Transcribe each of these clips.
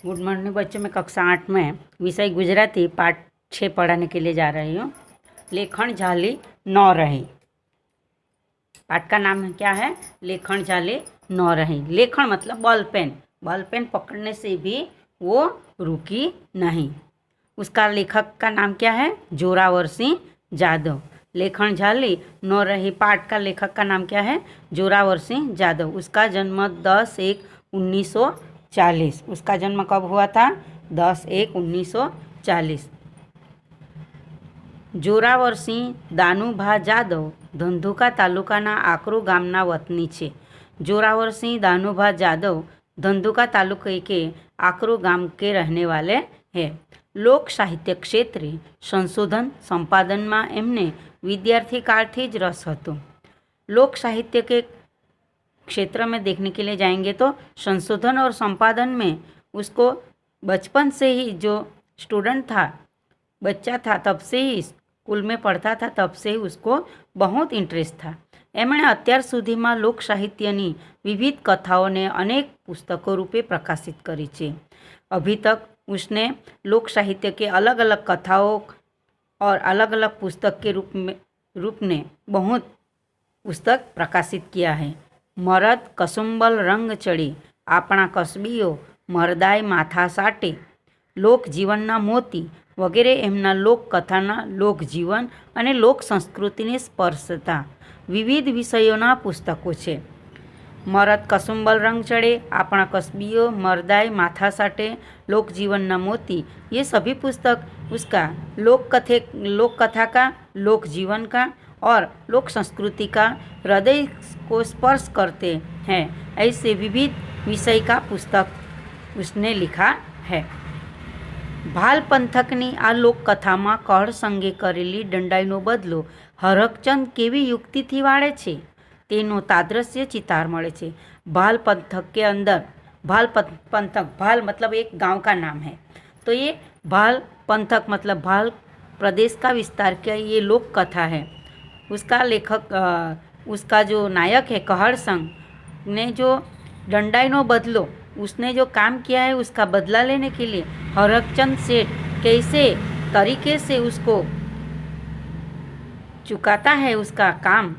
Good morning बच्चों, मैं कक्षा 8 में विषय गुजराती पाठ 6 पढ़ाने के लिए जा रही हूँ। लेखन झाली न रही। पाठ का नाम क्या है? लेखन झाली न रही। लेखन मतलब बॉल पेन। बॉल पेन पकड़ने से भी वो रुकी नहीं। उसका लेखक का नाम क्या है? जोरावर सिंह जादव। लेखन झाली न रही पाठ का लेखक का नाम क्या है? जोरावर सिंह जादव। उसका जन्म 10/1/1940। उसका जन्म कब हुआ था? 10/1/1940। જોરાવરસિંહ દાનુભા જાદવ ધંધુકા તાલુકાના આકરુ ગામના વતની છે। जोरावरसिंह दानुभा जादव धंधुका तालुके के आकरू गांव के रहने वाले हैं। लोक साहित्य क्षेत्रे संशोधन संपादन में एमने विद्यार्थी कालथी ज रस हतो। लोक साहित्य के क्षेत्र में देखने के लिए जाएंगे तो संशोधन और संपादन में उसको बचपन से ही, जो स्टूडेंट था, बच्चा था, तब से ही स्कूल में पढ़ता था, तब से ही उसको बहुत इंटरेस्ट था। एमणे अत्यार सुधीमां लोक साहित्यनी विविध कथाओने अनेक पुस्तकों रूपे प्रकाशित करी छे। अभी तक उसने लोक साहित्य के अलग अलग कथाओं और अलग अलग पुस्तक के रूप ने बहुत पुस्तक प्रकाशित किया है। मरद कसुंबल रंग चढ़ी, आपणा कसबीओ मरदाय माथा साटे, लोक जीवनना मोती वगैरह एमना लोककथाना लोकजीवन અને લોક સંસ્કૃતિને સ્પર્શતા વિવિધ વિષયોના પુસ્તકો છે। મરદ કસુંબલ રંગ ચढ़े, આપણા કસબીઓ मरदाय माथा साटे, लोक जीवनना मोती, ये सभी पुस्तक उसका लोक कथा का, लोक जीवन का और लोक संस्कृति का हृदय को स्पर्श करते हैं। ऐसे विविध विषय का पुस्तक उसने लिखा है। भाल पंथकनी आ लोककथामां कळ संगे करेली दंडाईनो बदलो हरकचंद केवी युक्तिथी वाळे छे तेनो तादृश्य चितार मळे छे। भाल पंथक के अंदर, पंथक, भाल मतलब एक गांव का नाम है, तो ये भाल पंथक मतलब भाल प्रदेश का विस्तार का ये लोक कथा है। उसका लेखक, उसका जो नायक है कहड़ संघ ने जो दंडाईनो बदलो, उसने जो काम किया है उसका बदला लेने के लिए हरकचंद सेठ कैसे तरीके से उसको चुकाता है उसका काम,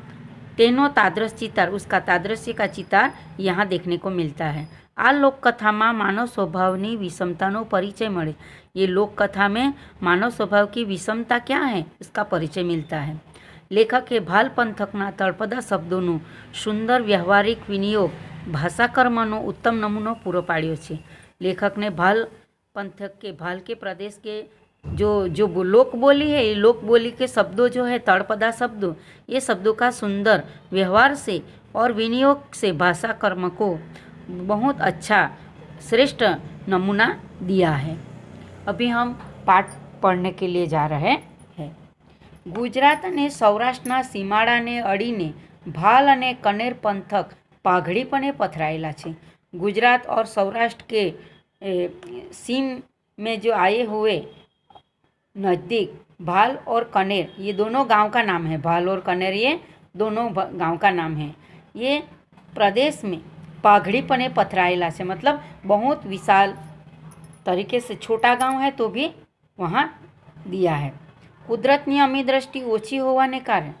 तेनो तादृश चितार, उसका तादृश्य का चितार यहाँ देखने को मिलता है। आ लोक कथा में मानव स्वभाव की विषमता परिचय मिले। ये लोक कथा में मानव स्वभाव की विषमता क्या है उसका परिचय मिलता है। लेखके भाल पंथकना तळपदा शब्दों सुंदर व्यवहारिक विनियोग भाषाकर्मनो उत्तम नमूनो पूरो पाड्यो छे। लेखक ने भाल पंथक के, भाल के प्रदेश के जो लोक बोली है, ये लोक बोली के शब्दों जो है, तळपदा शब्दों, ये शब्दों का सुंदर व्यवहार से और विनियोग से भाषा कर्म को बहुत अच्छा श्रेष्ठ नमूना दिया है। अभी हम पाठ पढ़ने के लिए जा रहे हैं। गुजरात ने सौराष्ट्रना सीमाड़ाने अड़ीने भाल अने कनेर पंथक पाघड़ीपणे पथराયેલા છે। गुजरात और सौराष्ट्र के सीम में जो आए हुए नज़दीक भाल और कनेर, ये दोनों गांव का नाम है। भाल और कनेर ये दोनों गांव का नाम है। ये प्रदेश में पाघड़ीपणे पथराયેલા છે, मतलब बहुत विशाल तरीके से, छोटा गांव है तो भी वहाँ दिया है। कुदरतनी अमी दृष्टि ओछी होवाने कारण,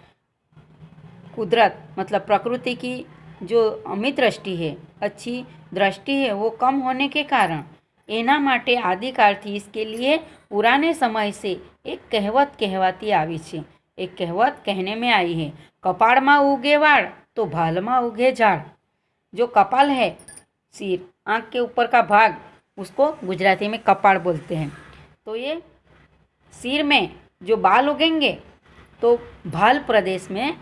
कुदरत मतलब प्रकृति की जो अमी दृष्टि है, अच्छी दृष्टि है, वो कम होने के कारण एना माटे आदिकालथी इसके लिए पुराने समय से एक कहावत कहवाती आवी छे। एक कहावत कहने में आई है, कपाड़ में उगे वाड़ तो भाल में उगे झाड़। जो कपाल है, सिर, आँख के ऊपर का भाग, उसको गुजराती में कपाड़ बोलते हैं। तो ये सिर में जो बाल उगेंगे तो भाल प्रदेश में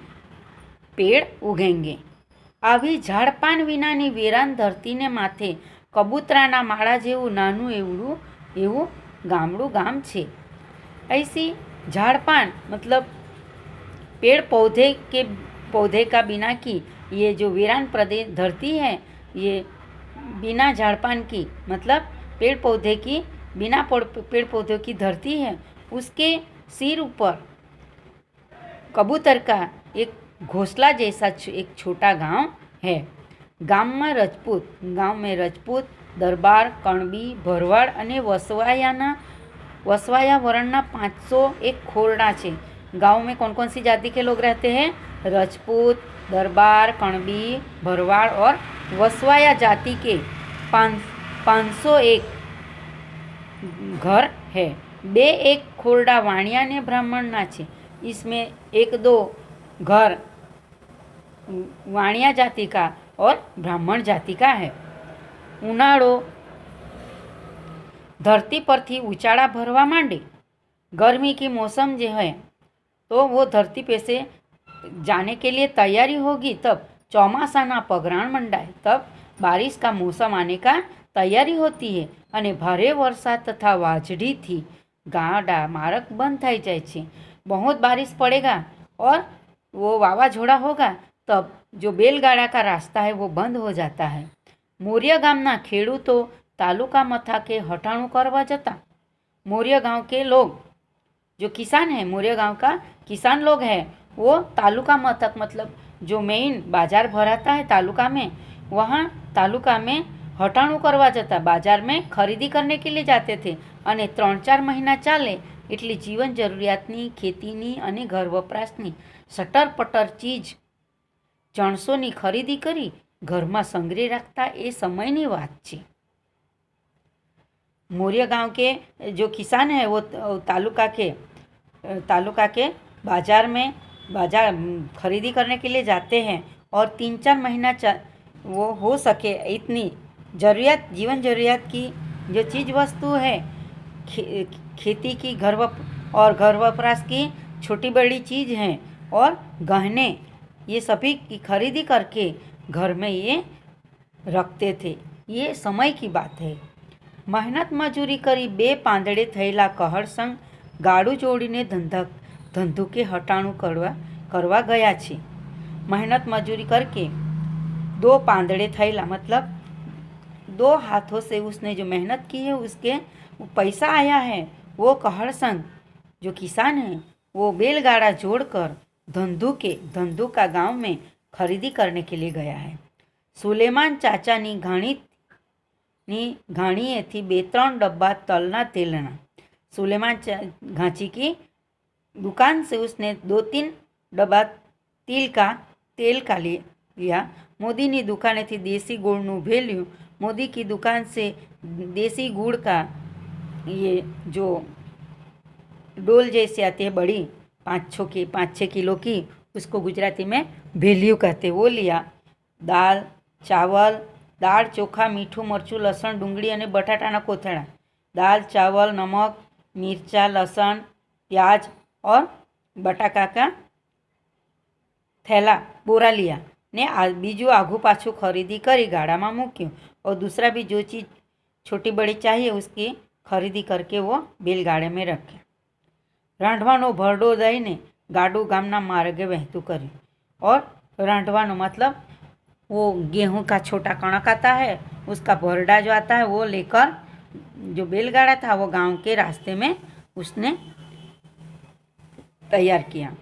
पेड़ उगेंगे। આવી ઝાડપાન વિનાની વેરાન ધરતીને માથે કબૂતરાના માળા જેવું નાનું એવું ગામડું ગામ છે। ऐसी झाड़पान मतलब पेड़ पौधे का बिना की ये जो वीरान प्रदेश धरती है, ये बिना झाड़पान की मतलब पेड़ पौधे की, बिना पेड़ पौधों की धरती है, उसके सिर ऊपर कबूतर का एक घोंसला जैसा एक छोटा गांव है। गाम में रजपूत, दरबार, कणबी, भरवाड़ अने वसवाया वरणना 501 खोरडा छे। गाँव में कौन कौन सी जाति के लोग रहते हैं? रजपूत, दरबार, कणबी, भरवाड़ और वसवाया जाति के 501 घर है। 2-1 खोरडा वाणिया ने ब्राह्मण ना छे। इसमें 1-2 घर वाणिया जाति का और ब्राह्मण जाति का है। उनाळो धरती पर थी उचाड़ा भरवा मांडे। गर्मी की मौसम जो है तो वो धरती पे से जाने के लिए तैयारी होगी। तब चौमासाना पगराण मंडाय, तब बारिश का मौसम आने का तैयारी होती है अने भारे वर्षा तथा वाजड़ी थी गाड़ा मार्ग बंद थई जाए छे। बहुत बारिश पड़ेगा और वो वावाझोड़ा होगा, तब जो बैलगाड़ा का रास्ता है वो बंद हो जाता है। मोरिया गामना खेडूतो तालुका मथाके हटाणु करवा जता। मोरिया गांव के लोग जो किसान है, मोरिया गांव का किसान लोग हैं, वो तालुका मथक मतलब जो मेन बाजार भराता है तालुका में, वहाँ तालुका में हटाणु करवा जता। बाजार में खरीदी करने के लिए जाते थे અને 3-4 મહિના ચાલે એટલી જીવન જરૂરિયાતની, ખેતીની અને ઘર વપરાશની સટર પટર ચીજ જણસોની ખરીદી કરી ઘરમાં સંગ્રહી રાખતા એ સમયની વાત છે। मोरिया गांव के जो किसान है वो तालुका के बाजार खरीदी करने के लिए जाते हैं और 3-4 महीना वो हो सके इतनी जीवन जरूरियात की जो चीज़ वस्तु है, खेती की घर वपराश की छोटी बड़ी चीज़ हैं और गहने, ये सभी की खरीदी करके घर में ये रखते थे। ये समय की बात है। मेहनत मजूरी करी 2 પાંદડે થયેલા કહળ સંગ ગાડું જોડીને ધંધુકે હટાણું કરવા ગયા છે। मेहनत मजूरी करके 2 પાંદડે થયેલા मतलब 2 हाथों से उसने जो मेहनत की है उसके पैसा आया है। वो कहड़ संग जो किसान है वो बैलगाड़ा जोड़कर धंधुका गांव में खरीदी करने के लिए गया है। सुलेमान चाचा नी घाणीएथी 2-3 डब्बा तलना तेलना। सुलेमान घाची की दुकान से उसने 2-3 डब्बा तेल का लिया। मोदी की दुकान थी देसी गुड़ नु भेल्यू। मोदी की दुकान से देसी गुड़ का ये जो डोल जैसी आती है बड़ी 5-6 किलो की, उसको गुजराती में भेल्यू कहते, वो लिया। दाल चोखा मीठू मरचू लसण डूंगળી અને બટાટાના કોથળા, दाल चावल नमक मिर्चा लसण प्याज और बटाका का थैला बोरा लिया ने बीजू आघू पाछू खरीदी करी गाड़ा में मूक्यूं और दूसरा भी जो चीज़ छोटी बड़ी चाहिए उसकी खरीदी करके वो बैलगाड़े में रखे। रांधवानो भरडो दईने गाडू गामना मार्गे वहेतुं कर्युं। और रांधवानो मतलब वो गेहूं का छोटा कणक आता है, उसका भरडा जो आता है वो लेकर जो बैलगाड़ा था वो गांव के रास्ते में उसने तैयार किया।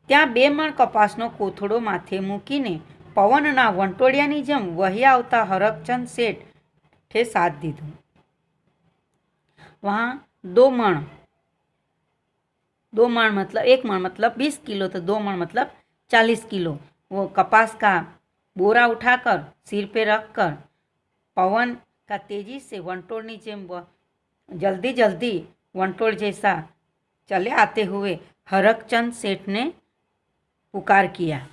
ત્યાં 2 મણ કપાસનો કોથળો માથે મૂકીને પવનના વંટોળિયાની જેમ વહી આવતા હરકચંદ શેઠે સાથ દીધું। वहाँ 2 मण मतलब 1 मण मतलब 20 किलो, तो 2 मण मतलब 40 किलो वो कपास का बोरा उठाकर सिर पे रखकर पवन का तेजी से वंटोळनी जेम जल्दी जल्दी वंटोळ जैसा चले आते हुए हरकचंद सेठ ने पुकार किया।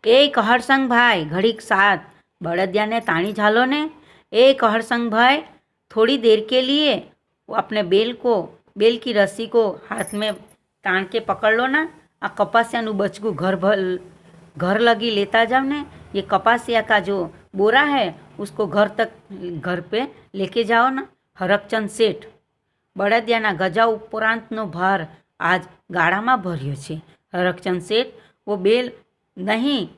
ए कहरसंग भाई घड़ीक साथ बड़दिया ने ताणी झालो ने। ए कहरसंग भाई थोड़ी देर के लिए वो अपने बेल की रस्सी को हाथ में तान के पकड़ लो ना। आ कपासिया नु बचगू घर लगी लेता जाओ ने। ये कपासिया का जो बोरा है उसको घर पे लेके जाओ ना। हरकचंद सेठ बड़दियाना गजा उपरांतनो भार आज गाड़ा में भर्यो छे। हरकचंद सेठ वो बेल नहीं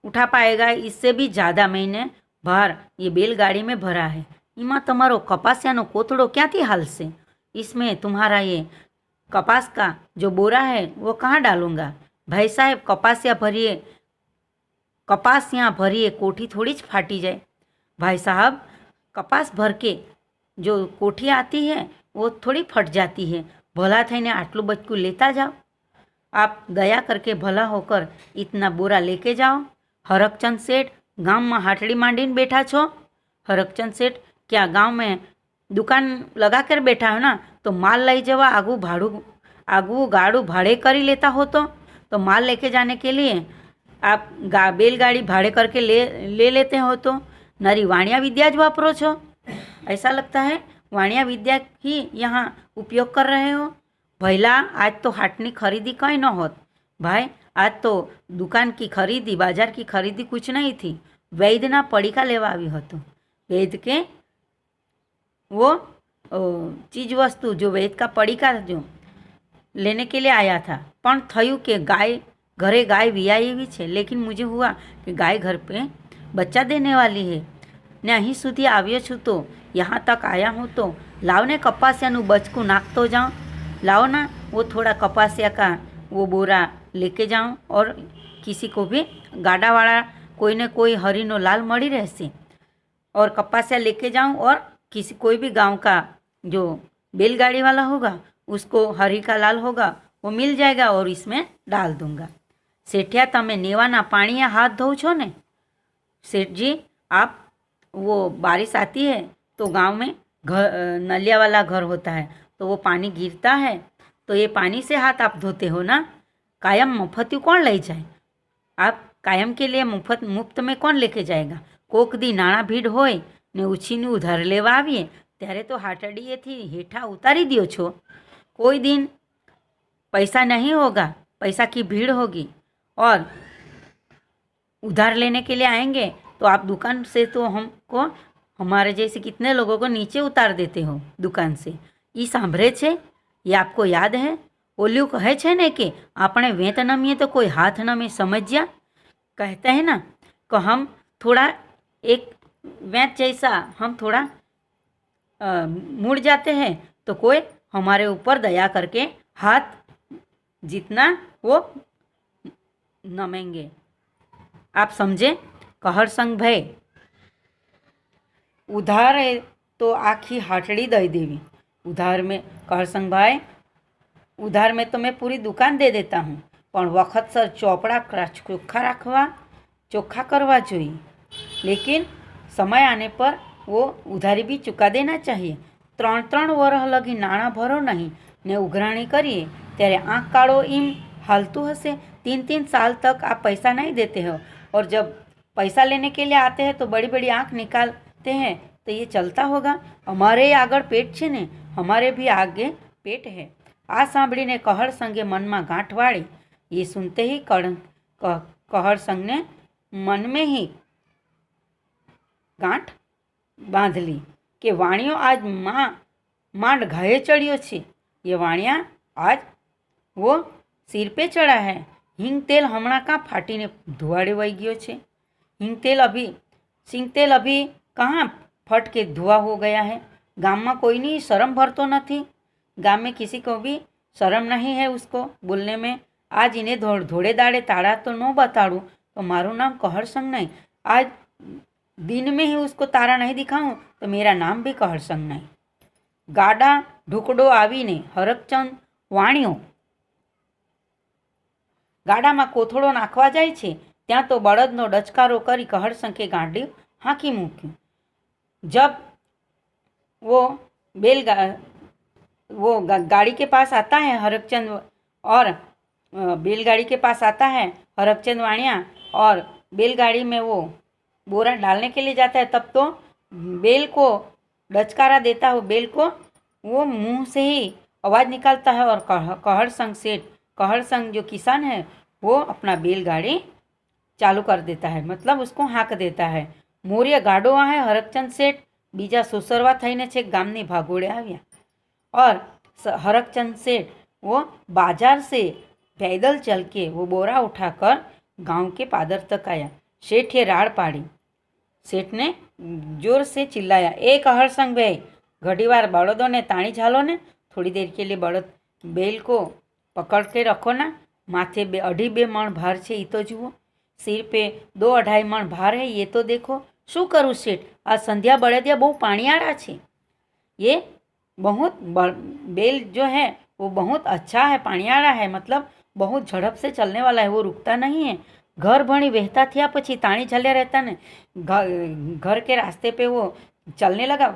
उठा पाएगा, इससे भी ज़्यादा महीने भार ये बैलगाड़ी में भरा है। इमा तमारो कपासियानो कोथड़ो क्यांथी हालशे? इसमें तुम्हारा ये कपास का जो बोरा है वो कहाँ डालूंगा? भाई साहब, कपास यहाँ भरिए कोठी थोड़ी ज फाटी जाए। भाई साहब, कपास भर के जो कोठी आती है वो थोड़ी फट जाती है। भला थईने आटलू बचकू लेता जाओ। आप दया करके भला होकर इतना बोरा लेके जाओ। हरकचंद सेठ गांव में हाटड़ी मांडीने बैठा छो? हरकचंद सेठ क्या गांव में दुकान लगा कर बैठा हो ना, तो माल लई जवा आगू गाड़ू भाड़े करी लेता हो तो माल लेके जाने के लिए आप बैलगाड़ी भाड़े करके ले लेते हो तो नरी वाणिया विद्या ज वापरो छो। ऐसा लगता है वाणिया विद्या ही यहाँ उपयोग कर रहे हो। भैला आज तो हाटनी खरीदी कहीं न होत। भाई आज तो दुकान की खरीदी, बाजार की खरीदी कुछ नहीं थी। वैद्यना पड़ीका लेवा आवी हतो। वैद्य के वो चीज वस्तु जो वैद्य का पड़ीका जो लेने के लिए आया था, पण थयु कि घरे गाय वियाई हुई है। लेकिन मुझे हुआ कि गाय घर पे बच्चा देने वाली है ने अहीं सुधी आव्यो छूं तो यहाँ तक आया हूँ तो लाव ने कपासियानु बचकू नाखतो जाऊँ। लाओ ना वो थोड़ा कपासिया का वो बोरा लेके जाऊँ और किसी को भी गाड़ा वाला कोई न कोई हरीनो लाल मड़ी रहसे और कपासिया लेके जाऊँ और कोई भी गांव का जो बैलगाड़ी वाला होगा उसको हरी का लाल होगा वो मिल जाएगा और इसमें डाल दूंगा। सेठिया, तमे नेवाना पाणिया हाथ धो छो ने? सेठ जी, आप वो बारिश आती है तो गांव में नलिया वाला घर होता है तो वो पानी गिरता है तो ये पानी से हाथ आप धोते हो ना? कायम मुफ्त कौन ले जाए? आप कायम के लिए मुफ्त में कौन लेके जाएगा? कोक दी नाणा भीड़ होय ने उछीने उधार लेवा आवीए त्यारे तो हाटड़ीएथी हेठा उतारी दियो छो। कोई दिन पैसा नहीं होगा, पैसा की भीड़ होगी और उधार लेने के लिए आएंगे तो आप दुकान से तो हमको, हमारे जैसे कितने लोगों को नीचे उतार देते हो दुकान से। ये सांभरे छे? ये आपको याद है? ओल्यू कहे छे ने कि आपणे वेत नमीए तो कोई हाथ नमे, समझिया? कहते हैं ना कि हम थोड़ा एक वेत जैसा हम थोड़ा मुड़ जाते हैं तो कोई हमारे ऊपर दया करके हाथ जितना वो नमेंगे। आप समझे? कहर संग भाई उधार है तो आखी हाटड़ी दई देवी। उधार में कहर संग भाई, उधार में तो मैं पूरी दुकान दे देता हूँ, पण वक्त सर चौपड़ा चोखा करवा चाहिए। लेकिन समय आने पर वो उधारी भी चुका देना चाहिए। 3-3 वर्ष लगी नाણાં भरो नहीं ने उघराणी करिए त्यारे आँख काढ़ो इम हालतू हसे। 3-3 साल तक आप पैसा नहीं देते हो और जब पैसा लेने के लिए आते हैं तो बड़ी बड़ी आँख निकालते हैं, तो ये चलता होगा? हमारे आगळ पेट छे ने, हमारे भी आगे पेट है। आ सांभळीने कहर संगे मन में गांठ वाળી। ये सुनते ही कहर संग ने मन में ही गांठ बांध ली कि वाणियो आज मांड घाये चढ़ियो छे। ये वाणिया आज वो सिर पे चढ़ा है। हिंग तेल हमणा का फाटीने धुआड़े वही गयो छे। सिंग तेल अभी कहाँ फट के धुआं हो गया है। गाम में कोई नहीं शर्म भरतो नहीं। गाम में किसी को भी शर्म नहीं है उसको बोलने में। आज इन्हें धोड़े दाड़े ताड़ा तो न बताड़ू तो मारू नाम कहर संग नहीं। आज दिन में ही उसको तारा नहीं दिखाऊं तो मेरा नाम भी कहर संग नहीं। गाड़ा ढुकड़ो आवीने हरकचंद वाणियो गाड़ा में कोथड़ो नाखवा जाय छे त्यां तो बळदनो डचकारो करी कहर संगे गाड़ी हांकी मूक्यु। जब वो गाड़ी के पास आता है हरकचंद और बैलगाड़ी के पास आता है हरकचंद वाणिया और बैलगाड़ी में वो बोरा डालने के लिए जाता है, तब तो बैल को डचकारा देता हो, बैल को वो मुंह से ही आवाज़ निकालता है और कहर संग जो किसान है वो अपना बैलगाड़ी चालू कर देता है, मतलब उसको हाँक देता है। मोरिया गाडो आहे हरकचंद सेठ बीजा सुसरवा थईने छेक गामनी भागोड़े आव्या और हरकचंद सेठ वो बाजार से पैदल चल के वो बोरा उठाकर गांव के पादर तक आया। सेठ ये राड़ पाड़ी। सेठ ने जोर से चिल्लाया, ए कहरसंग भाई, घड़ीवार बड़दों ने ताणी झालो ने, थोड़ी देर के लिए बड़द बेल को पकड़ के रखो ना, माथे 2.5 मण भार छे ये तो जुओ, सिर पे 2-2.5 मण भार है ये तो देखो, शू करूँ सेठ, आ संध्या बड़दिया बहु पाणियाड़ा छे, ये बहुत बेल जो है वो बहुत अच्छा है, पाणियाड़ा है, मतलब बहुत झड़प से चलने वाला है, वो रुकता नहीं है। घर भणी वहता थया पछी ताणी झल्या रहता ने, घर के रास्ते पे वो चलने लगा,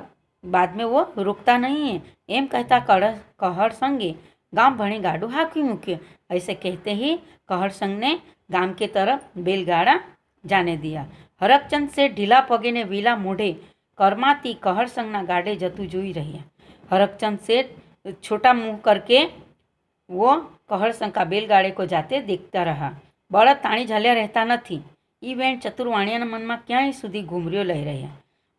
बाद में वो रुकता नहीं है। एम कहता कहरसंगे गांव भणी गाडू हाकी मूक्यो। ऐसे कहते ही कहरसंग ने गांव के तरफ बैलगाड़ा जाने दिया। हरकचंद से ढीला पगे ने वीला मोढ़े करमाती कहरसंगना गाड़े जतू जोई रह्या। हरकचंद से छोटा मुंह करके वो कहरसंग का बैलगाड़े को जाते देखता रहा। बळद ताणी झाल्या रहता नहीं। ई वेण चतुरवाणिया मन में क्यांय सुधी घूमरियो लई रह्या।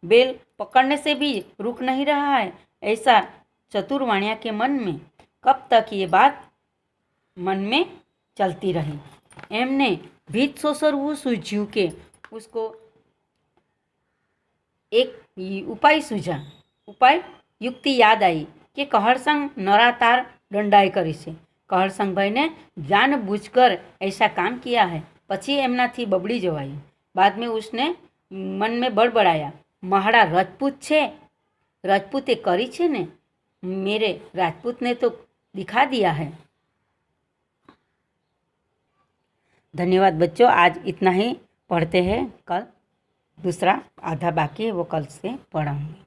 बेल पकड़ने से भी रुक नहीं रहा है, ऐसा चतुरवाणिया के मन में कब तक ये बात मन में चलती रही। एमने भीत सोसरवू सूझ्यू के उसको एक उपाय सूझा। उपाय युक्ति याद आई कि कहरसंग नरातार दंडाई करी से। कहरसंग भाई ने जानबूझकर ऐसा काम किया है। पछी एमनाथी बबड़ी जवाई। बाद में उसने मन में बड़बड़ाया, महाड़ा राजपूत छे, राजपूते करी छे ने, मेरे राजपूत ने तो दिखा दिया है। धन्यवाद बच्चों, आज इतना ही पढ़ते हैं। कल दूसरा आधा बाकी है, वो कल से पढ़ाऊँगी।